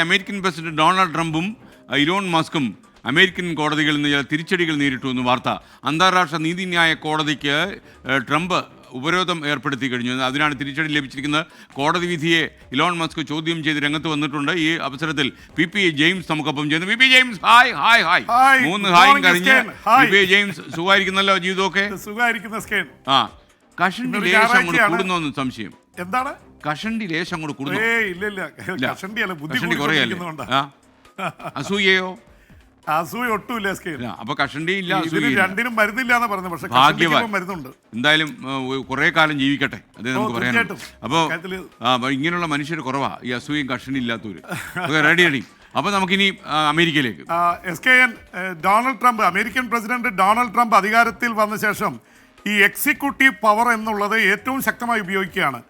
American president Donald ട്രംപും Elon മസ്കും American കോടതികളിൽ നിന്ന് ചില തിരിച്ചടികൾ നേരിട്ടു എന്ന് വാർത്ത. അന്താരാഷ്ട്ര നീതിന്യായ കോടതിക്ക് ട്രംപ് ഉപരോധം ഏർപ്പെടുത്തി കഴിഞ്ഞു. അതിനാണ് തിരിച്ചടി ലഭിച്ചിരിക്കുന്നത്. കോടതി വിധിയെ ഇലോൺ മസ്ക് ചോദ്യം ചെയ്ത് രംഗത്ത് വന്നിട്ടുണ്ട്. ഈ അവസരത്തിൽ പി ജെയിംസ് നമുക്കൊപ്പം ചെയ്യുന്നു. P James, hi hi hi. 3 ഹായും കഴിഞ്ഞ് പി ജെയിംസ് സുഖമായിരിക്കുന്നല്ലോ? ജീവിതമൊക്കെ ആ കഷണ്ടി ലേശം അങ്ങോട്ട് കൂടുന്നോന്ന് സംശയം. എന്താണ് കഷണ്ടി ലേശം അങ്ങോട്ട് കൂടുന്നു? കഷണ്ടി കുറയല്ലേ? അസൂയയോ? അസൂയ ഒട്ടുമില്ല. അപ്പൊ കഷണ്ടി ഇല്ല, രണ്ടിനും മരുന്നില്ല എന്ന് പറഞ്ഞു. പക്ഷേ മരുന്നുണ്ട്. എന്തായാലും കുറെ കാലം ജീവിക്കട്ടെ, അതേ നമുക്ക് പറയാനുള്ളൂ. അപ്പോൾ ഇങ്ങനെയുള്ള മനുഷ്യർ കുറവാ, ഈ അസൂയയും കഷണ്ടി ഇല്ലാത്തവര്. റെഡി. അപ്പൊ നമുക്കിനി അമേരിക്കയിലേക്ക്. Donald Trump, American president Donald Trump അധികാരത്തിൽ വന്ന ശേഷം ഈ എക്സിക്യൂട്ടീവ് പവർ എന്നുള്ളത് ഏറ്റവും ശക്തമായി ഉപയോഗിക്കുകയാണ്.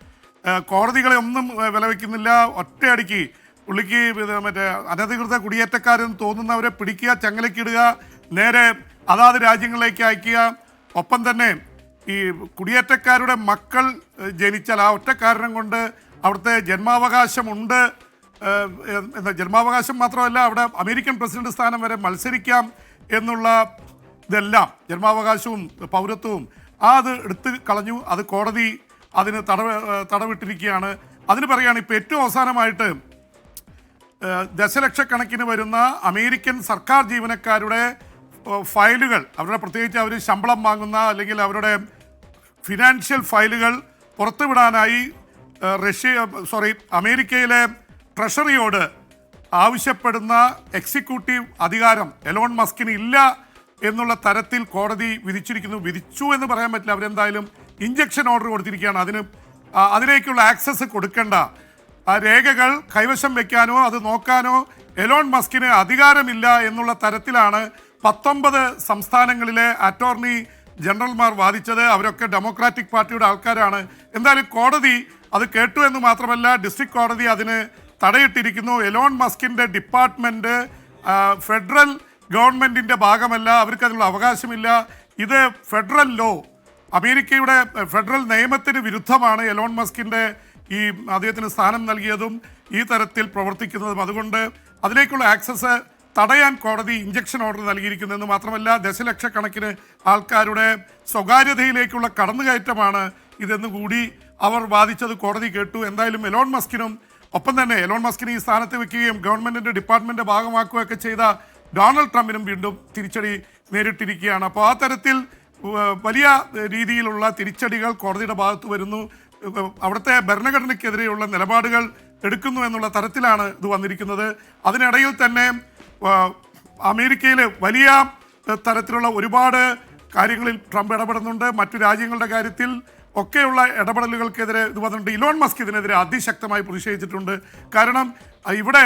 കോടതികളെ ഒന്നും വിലവെക്കുന്നില്ല. ഒറ്റയടിക്ക് പുള്ളിക്ക് മറ്റേ അനധികൃത കുടിയേറ്റക്കാരെന്ന് തോന്നുന്നവരെ പിടിക്കുക, ചങ്ങലക്കിടുക, നേരെ അതാത് രാജ്യങ്ങളിലേക്ക് അയക്കുക. ഒപ്പം തന്നെ ഈ കുടിയേറ്റക്കാരുടെ മക്കൾ ജനിച്ചാൽ ആ ഒറ്റ കാരണം കൊണ്ട് അവിടുത്തെ ജന്മാവകാശമുണ്ട്. ജന്മാവകാശം മാത്രമല്ല, അവിടെ അമേരിക്കൻ പ്രസിഡന്റ് സ്ഥാനം വരെ മത്സരിക്കാം എന്നുള്ള ഇതെല്ലാം, ജന്മാവകാശവും പൗരത്വവും അത് എടുത്ത് കളഞ്ഞു. അത് കോടതി അതിന് തടവിട്ടിരിക്കുകയാണ്. അതിന് പറയുകയാണ് ഇപ്പോൾ ഏറ്റവും അവസാനമായിട്ട് ദശലക്ഷക്കണക്കിന് വരുന്ന അമേരിക്കൻ സർക്കാർ ജീവനക്കാരുടെ ഫയലുകൾ, അവരുടെ പ്രത്യേകിച്ച് അവർ ശമ്പളം വാങ്ങുന്ന അല്ലെങ്കിൽ അവരുടെ ഫിനാൻഷ്യൽ ഫയലുകൾ പുറത്തുവിടാനായി അമേരിക്കയിലെ ട്രഷറിയോട് ആവശ്യപ്പെടുന്ന എക്സിക്യൂട്ടീവ് അധികാരം എലോൺ മസ്കിന് ഇല്ല എന്നുള്ള തരത്തിൽ കോടതി വിധിച്ചു എന്ന് പറയാൻ പറ്റില്ല. അവരെന്തായാലും ഇഞ്ചക്ഷൻ ഓർഡർ കൊടുത്തിരിക്കുകയാണ്. അതിലേക്കുള്ള ആക്സസ് കൊടുക്കേണ്ട ആ രേഖകൾ കൈവശം വെക്കാനോ അത് നോക്കാനോ എലോൺ മസ്കിന് അധികാരമില്ല എന്നുള്ള തരത്തിലാണ് 19 സംസ്ഥാനങ്ങളിലെ അറ്റോർണി ജനറൽമാർ വാദിച്ചത്. അവരൊക്കെ ഡെമോക്രാറ്റിക് പാർട്ടിയുടെ ആൾക്കാരാണ്. എന്തായാലും കോടതി അത് കേട്ടു എന്ന് മാത്രമല്ല, ഡിസ്ട്രിക്ട് കോടതി അതിന് തടയിട്ടിരിക്കുന്നു. എലോൺ മസ്കിൻ്റെ ഡിപ്പാർട്ട്മെൻറ്റ് ഫെഡറൽ ഗവൺമെൻറ്റിൻ്റെ ഭാഗമല്ല, അവർക്ക് അതിനുള്ള അവകാശമില്ല. ഇത് ഫെഡറൽ ലോ, അമേരിക്കയുടെ ഫെഡറൽ നിയമത്തിന് വിരുദ്ധമാണ് എലോൺ മസ്കിൻ്റെ ഈ അദ്ദേഹത്തിന് സ്ഥാനം നൽകിയതും ഈ തരത്തിൽ പ്രവർത്തിക്കുന്നതും. അതുകൊണ്ട് അതിലേക്കുള്ള ആക്സസ് തടയാൻ കോടതി ഇഞ്ചക്ഷൻ ഓർഡർ നൽകിയിരിക്കുന്നതെന്ന് മാത്രമല്ല, ദശലക്ഷക്കണക്കിന് ആൾക്കാരുടെ സ്വകാര്യതയിലേക്കുള്ള കടന്നുകയറ്റമാണ് ഇതെന്ന് കൂടി അവർ വാദിച്ചത് കോടതി കേട്ടു. എന്തായാലും എലോൺ മസ്കിനും ഒപ്പം തന്നെ എലോൺ മസ്കിനെ ഈ സ്ഥാനത്ത് വെക്കുകയും ഗവൺമെൻറ്റിൻ്റെ ഡിപ്പാർട്ട്മെൻറ്റ് ഭാഗമാക്കുകയൊക്കെ ചെയ്ത ഡൊണാൾഡ് ട്രംപിനും വീണ്ടും തിരിച്ചടി നേരിട്ടിരിക്കുകയാണ്. അപ്പോൾ ആ തരത്തിൽ വലിയ രീതിയിലുള്ള തിരിച്ചടികൾ കോടതിയുടെ ഭാഗത്ത് വരുന്നു. അവിടുത്തെ ഭരണഘടനയ്ക്കെതിരെയുള്ള നിലപാടുകൾ എടുക്കുന്നു എന്നുള്ള തരത്തിലാണ് ഇത് വന്നിരിക്കുന്നത്. അതിനിടയിൽ തന്നെ അമേരിക്കയിൽ വലിയ തരത്തിലുള്ള ഒരുപാട് കാര്യങ്ങളിൽ ട്രംപ് ഇടപെടുന്നുണ്ട്. മറ്റു രാജ്യങ്ങളുടെ കാര്യത്തിൽ ഒക്കെയുള്ള ഇടപെടലുകൾക്കെതിരെ ഇത് വന്നിട്ടുണ്ട്. ഇലോൺ മസ്ക് ഇതിനെതിരെ അതിശക്തമായി പ്രതിഷേധിച്ചിട്ടുണ്ട്. കാരണം ഇവിടെ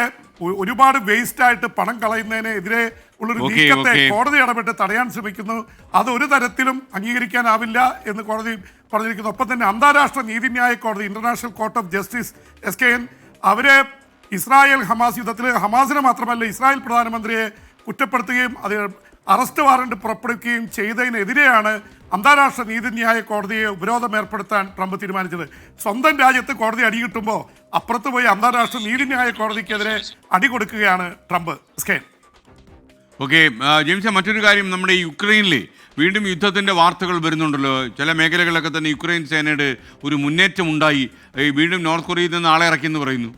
ഒരുപാട് വേസ്റ്റായിട്ട് പണം കളയുന്നതിനെതിരെ ഉള്ളൊരു നീക്കത്തെ കോടതി ഇടപെട്ട് തടയാൻ ശ്രമിക്കുന്നു. അത് ഒരു തരത്തിലും അംഗീകരിക്കാനാവില്ല എന്ന് കോടതി പറഞ്ഞിരിക്കുന്നു. ഒപ്പം തന്നെ അന്താരാഷ്ട്ര നീതിന്യായ കോടതി, international court of justice SKN, അവരെ ഇസ്രായേൽ ഹമാസ് യുദ്ധത്തിൽ ഹമാസിനെ മാത്രമല്ല ഇസ്രായേൽ പ്രധാനമന്ത്രിയെ കുറ്റപ്പെടുത്തുകയും അത് അറസ്റ്റ് വാറണ്ട് പുറപ്പെടുവിക്കുകയും ചെയ്തതിനെതിരെയാണ് അന്താരാഷ്ട്ര നീതിന്യായ കോടതിയെ ഉപരോധം ഏർപ്പെടുത്താൻ ട്രംപ് തീരുമാനിച്ചത്. സ്വന്തം രാജ്യത്ത് കോടതി അടി കിട്ടുമ്പോൾ അപ്പുറത്ത് പോയി അന്താരാഷ്ട്ര നീതിന്യായ കോടതിക്കെതിരെ അടി കൊടുക്കുകയാണ് ട്രംപ്. ഓക്കെ ജെയിംസ്, മറ്റൊരു കാര്യം, നമ്മുടെ ഈ യുക്രൈനിൽ വീണ്ടും യുദ്ധത്തിൻ്റെ വാർത്തകൾ വരുന്നുണ്ടല്ലോ. ചില മേഖലകളിലൊക്കെ തന്നെ യുക്രൈൻ സേനയുടെ ഒരു മുന്നേറ്റം ഉണ്ടായി. വീണ്ടും നോർത്ത് കൊറിയയിൽ നിന്ന് ആളെ ഇറക്കിയെന്ന് പറയുന്നു.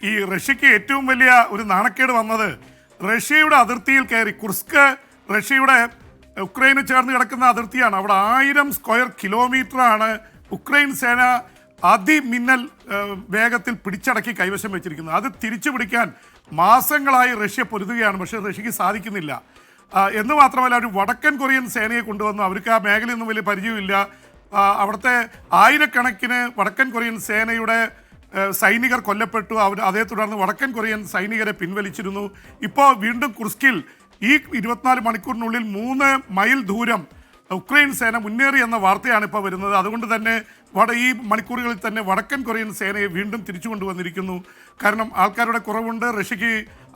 ഈ റഷ്യക്ക് ഏറ്റവും വലിയ ഒരു നാണക്കേട് വന്നത് റഷ്യയുടെ അതിർത്തിയിൽ കയറി. കുർസ്ക് റഷ്യയുടെ ഉക്രൈന് ചേർന്ന് കിടക്കുന്ന അതിർത്തിയാണ്. അവിടെ 1000 സ്ക്വയർ കിലോമീറ്ററാണ് ഉക്രൈൻ സേന അതിമിന്നൽ വേഗത്തിൽ പിടിച്ചടക്കി കൈവശം വെച്ചിരിക്കുന്നത്. അത് തിരിച്ചു പിടിക്കാൻ മാസങ്ങളായി റഷ്യ പൊരുതുകയാണ്. പക്ഷേ റഷ്യക്ക് സാധിക്കുന്നില്ല എന്ന് മാത്രമല്ല, ഒരു വടക്കൻ കൊറിയൻ സേനയെ കൊണ്ടുവന്നു. അവർക്ക് ആ മേഖലയൊന്നും വലിയ പരിചയമില്ല. അവിടുത്തെ ആയിരക്കണക്കിന് വടക്കൻ കൊറിയൻ സേനയുടെ സൈനികർ കൊല്ലപ്പെട്ടു. അതേ തുടർന്ന് വടക്കൻ കൊറിയൻ സൈനികരെ പിൻവലിച്ചിരുന്നു. ഇപ്പോൾ വീണ്ടും കുർസ്കിൽ ഈ 24 മണിക്കൂറിനുള്ളിൽ 3 മൈൽ ദൂരം ഉക്രൈൻ സേന മുന്നേറി എന്ന വാർത്തയാണ് ഇപ്പോൾ വരുന്നത്. അതുകൊണ്ട് തന്നെ ഈ മണിക്കൂറുകളിൽ തന്നെ വടക്കൻ കൊറിയൻ സേനയെ വീണ്ടും തിരിച്ചു കൊണ്ടുവന്നിരിക്കുന്നു. കാരണം ആൾക്കാരുടെ കുറവുണ്ട്, റഷ്യക്ക്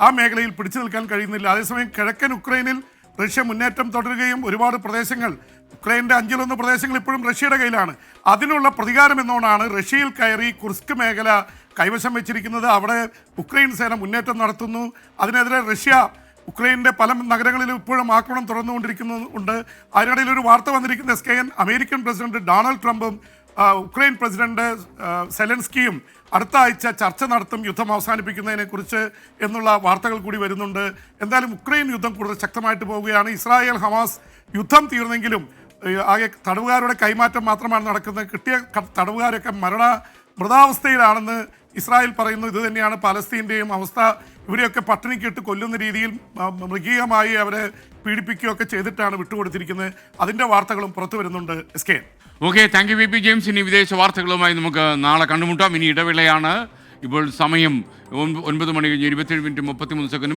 ആ മേഖലയിൽ പിടിച്ചു നിൽക്കാൻ കഴിയുന്നില്ല. അതേസമയം കിഴക്കൻ ഉക്രൈനിൽ റഷ്യ മുന്നേറ്റം തുടരുകയും ഒരുപാട് പ്രദേശങ്ങൾ, ഉക്രൈൻ്റെ 5-1 പ്രദേശങ്ങൾ ഇപ്പോഴും റഷ്യയുടെ കയ്യിലാണ്. അതിനുള്ള പ്രതികാരം എന്നോണാണ് റഷ്യയിൽ കയറി കുർസ്ക് മേഖല കൈവശം വെച്ചിരിക്കുന്നത്. അവിടെ ഉക്രൈൻ സേന മുന്നേറ്റം നടത്തുന്നു. അതിനെതിരെ റഷ്യ ഉക്രൈനിൻ്റെ പല നഗരങ്ങളിലും ഇപ്പോഴും ആക്രമണം തുടർന്നുകൊണ്ടിരിക്കുന്നുണ്ട്. അതിനിടയിൽ ഒരു വാർത്ത വന്നിരിക്കുന്ന SKN, അമേരിക്കൻ പ്രസിഡന്റ് ഡൊണാൾഡ് ട്രംപും ഉക്രൈൻ പ്രസിഡന്റ് സെലൻസ്കിയും അടുത്ത ആഴ്ച ചർച്ച നടത്തും യുദ്ധം അവസാനിപ്പിക്കുന്നതിനെക്കുറിച്ച് എന്നുള്ള വാർത്തകൾ കൂടി വരുന്നുണ്ട്. എന്തായാലും ഉക്രൈൻ യുദ്ധം കൂടുതൽ ശക്തമായിട്ട് പോവുകയാണ്. ഇസ്രായേൽ ഹമാസ് യുദ്ധം തീർന്നെങ്കിലും ആകെ തടവുകാരുടെ കൈമാറ്റം മാത്രമാണ് നടക്കുന്നത്. കിട്ടിയ തടവുകാരൊക്കെ മൃതാവസ്ഥയിലാണെന്ന് ഇസ്രായേൽ പറയുന്നു. ഇത് തന്നെയാണ് പലസ്തീൻ്റെയും അവസ്ഥ. ഇവരെയൊക്കെ പട്ടിണിക്കിട്ട് കൊല്ലുന്ന രീതിയിൽ മൃഗീയമായി അവരെ പീഡിപ്പിക്കുകയൊക്കെ ചെയ്തിട്ടാണ് വിട്ടുകൊടുത്തിരിക്കുന്നത്. അതിൻ്റെ വാർത്തകളും പുറത്തു വരുന്നുണ്ട്. SKN. Okay, thank you VP James. ഇനി വിദേശ വാർത്തകളുമായി നമുക്ക് നാളെ കണ്ടുമുട്ടാം. ഇനി ഇടവേളയാണ്. ഇപ്പോൾ സമയം 9 മണി കഴിഞ്ഞ് 27 മിനിറ്റ് 33 സെക്കൻഡ്.